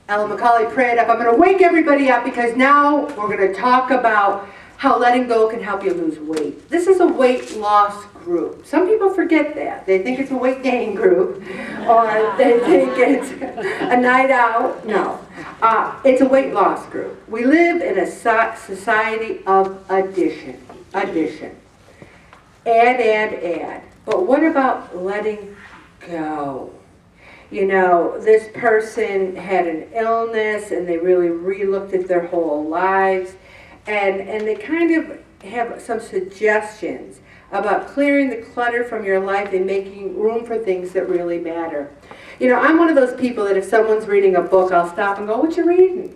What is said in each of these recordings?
McCauley, pray it up. I'm going to wake everybody up because now we're going to talk about how letting go can help you lose weight. This is a weight loss group. Some people forget that. They think it's a weight gain group, or they think it's a night out. No, it's a weight loss group. We live in a society of addition. Add. But what about letting go? You know, this person had an illness and they really re-looked at their whole lives, and they kind of have some suggestions about clearing the clutter from your life and making room for things that really matter. You know, I'm one of those people that if someone's reading a book, I'll stop and go, "What you reading?"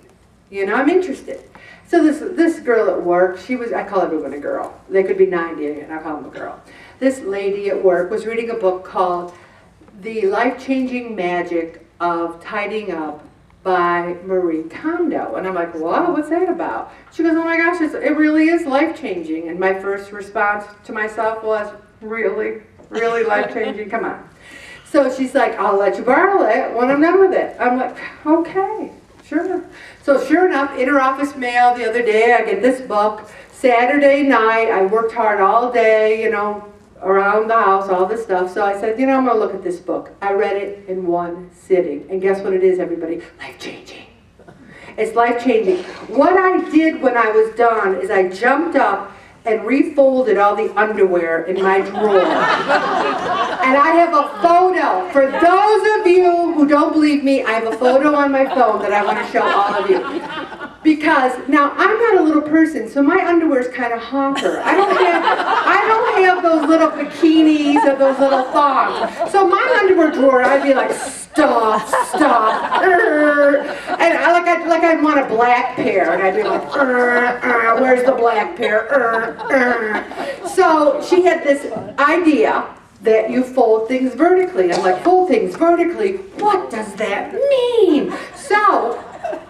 You know, I'm interested. So this girl at work, I call everyone a girl. They could be 90 and I call them a girl. This lady at work was reading a book called The Life-Changing Magic of Tidying Up by Marie Kondo. And I'm like, "Wow, what's that about?" She goes, "Oh my gosh, it really is life-changing." And my first response to myself was, "Really? Really life-changing? Come on." So she's like, "I'll let you borrow it when I'm done with it." I'm like, "Okay, sure." So sure enough, in her office mail the other day, I get this book. Saturday night, I worked hard all day, you know, around the house, all this stuff. So I said, you know, I'm going to look at this book. I read it in one sitting. And guess what it is, everybody? Life-changing. It's life-changing. What I did when I was done is I jumped up and refolded all the underwear in my drawer. And I have a photo. For those of you who don't believe me, I have a photo on my phone that I want to show all of you. Because now I'm not a little person, so my underwear's kind of honker. I don't have those little bikinis or those little thongs. So my underwear drawer, I'd be like, stop, and I want a black pair, and I'd be like, where's the black pair? So she had this idea that you fold things vertically. I'm like, fold things vertically? What does that mean? So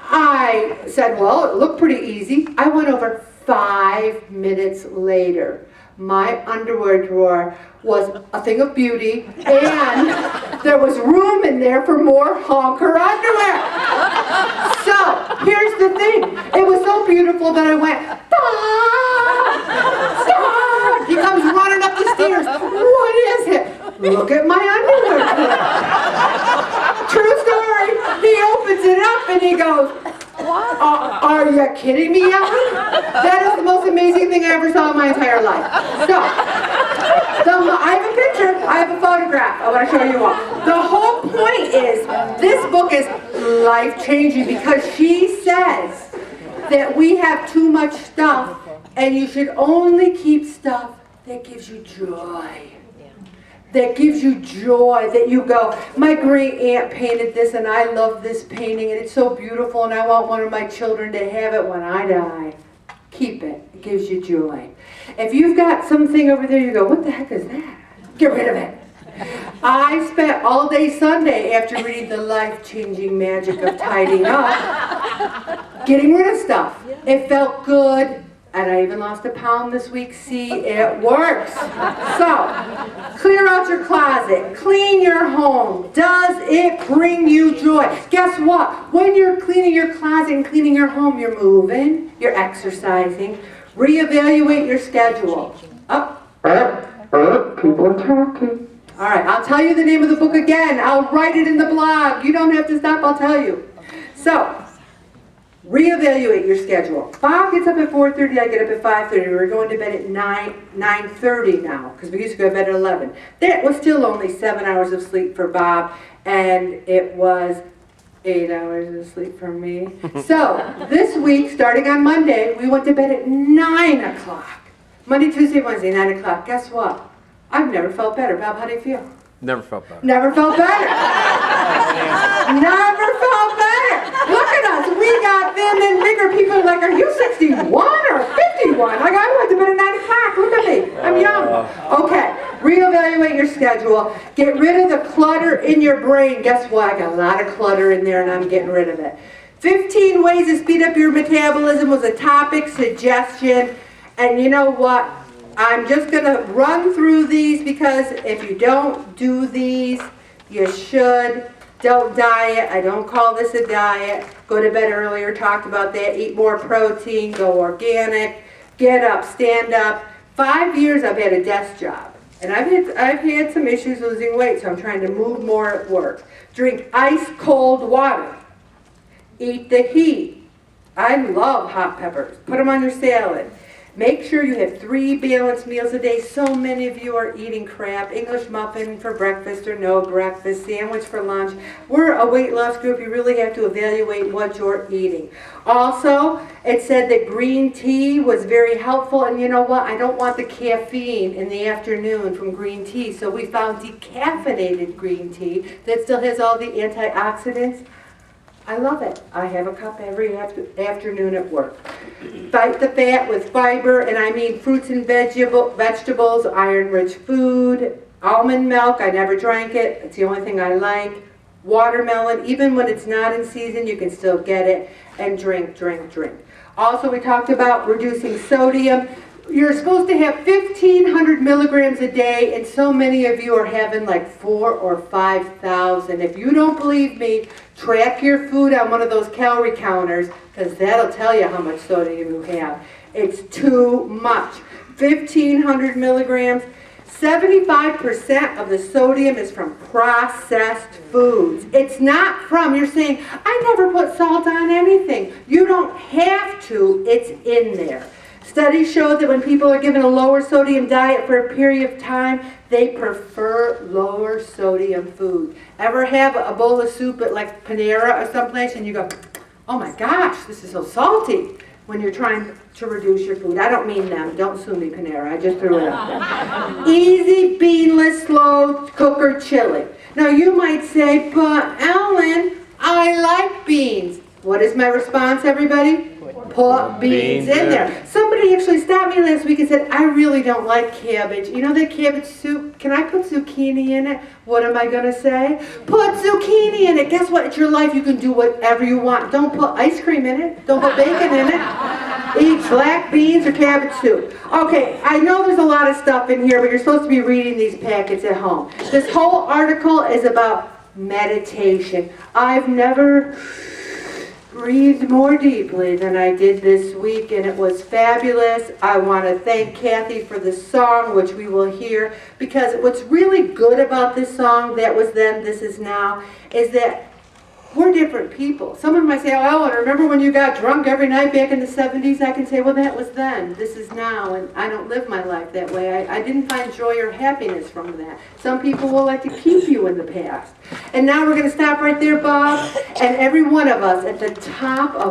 I said, well, it looked pretty easy. I went over 5 minutes later. My underwear drawer was a thing of beauty, and there was room in there for more honker underwear. So, here's the thing. It was so beautiful that I went, stop! Stop! He comes running up the stairs. What is it? Look at my underwear drawer. True story. He opens it up and he goes, are you kidding me, Ellen? That is the most amazing thing I ever saw in my entire life. So I have a picture, I have a photograph, I want to show you all. The whole point is, this book is life-changing because she says that we have too much stuff and you should only keep stuff that gives you joy. That gives you joy, that you go, my great aunt painted this and I love this painting and it's so beautiful and I want one of my children to have it when I die. Keep it. It gives you joy. If you've got something over there, you go, what the heck is that? Get rid of it. I spent all day Sunday after reading The Life-Changing Magic of Tidying Up, getting rid of stuff. It felt good. And I even lost a pound this week. See, it works. So, clear out your closet. Clean your home. Does it bring you joy? Guess what? When you're cleaning your closet and cleaning your home, you're moving, you're exercising. Reevaluate your schedule. People are talking. All right, I'll tell you the name of the book again. I'll write it in the blog. You don't have to stop, I'll tell you. So, reevaluate your schedule. Bob gets up at 4:30, I get up at 5:30. We're going to bed at 9:30 now, because we used to go to bed at 11. That was still only 7 hours of sleep for Bob, and it was 8 hours of sleep for me. So, this week, starting on Monday, we went to bed at 9 o'clock. Monday, Tuesday, Wednesday, 9 o'clock. Guess what? I've never felt better. Bob, how do you feel? Never felt better. Never felt better. Never felt better. Look at us. We got thin and bigger. People are like, are you 61 or 51? Like, I went to bed at 9 o'clock. Look at me. I'm young. Okay. Reevaluate your schedule. Get rid of the clutter in your brain. Guess what? I got a lot of clutter in there and I'm getting rid of it. 15 ways to speed up your metabolism was a topic suggestion. And you know what? I'm just going to run through these because if you don't do these, you should. Don't diet. I don't call this a diet. Go to bed earlier, talked about that. Eat more protein, go organic, get up, stand up. 5 years I've had a desk job. And I've had some issues losing weight, so I'm trying to move more at work. Drink ice cold water. Eat the heat. I love hot peppers. Put them on your salad. Make sure you have 3 balanced meals a day. So many of you are eating crap. English muffin for breakfast or no breakfast, sandwich for lunch. We're a weight loss group. You really have to evaluate what you're eating. Also, it said that green tea was very helpful. And you know what? I don't want the caffeine in the afternoon from green tea. So we found decaffeinated green tea that still has all the antioxidants. I love it. I have a cup every afternoon at work. Fight the fat with fiber, and I mean fruits and vegetables, iron-rich food, almond milk. I never drank it. It's the only thing I like. Watermelon, even when it's not in season, you can still get it. And drink, drink, drink. Also, we talked about reducing sodium. You're supposed to have 1,500 milligrams a day, and so many of you are having like 4,000 or 5,000. If you don't believe me, track your food on one of those calorie counters, because that'll tell you how much sodium you have. It's too much. 1,500 milligrams. 75% of the sodium is from processed foods. It's not from, you're saying, I never put salt on anything. You don't have to, it's in there. Studies show that when people are given a lower sodium diet for a period of time, they prefer lower sodium food. Ever have a bowl of soup at like Panera or someplace and you go, oh my gosh, this is so salty, when you're trying to reduce your food. I don't mean them. Don't sue me, Panera. I just threw it out there. Easy, beanless, slow cooker chili. Now you might say, but Ellen, I like beans. What is my response, everybody? Put beans in there. Somebody actually stopped me last week and said, I really don't like cabbage. You know that cabbage soup? Can I put zucchini in it? What am I going to say? Put zucchini in it. Guess what? It's your life. You can do whatever you want. Don't put ice cream in it. Don't put bacon in it. Eat black beans or cabbage soup. Okay, I know there's a lot of stuff in here, but you're supposed to be reading these packets at home. This whole article is about meditation. I've never breathed more deeply than I did this week, and it was fabulous. I want to thank Kathy for the song, which we will hear, because what's really good about this song, That Was Then, This Is Now, is that we're different people. Someone might say, oh, Ellen, remember when you got drunk every night back in the 70s? I can say, well, that was then. This is now, and I don't live my life that way. I didn't find joy or happiness from that. Some people will like to keep you in the past. And now we're going to stop right there, Bob, and every one of us at the top of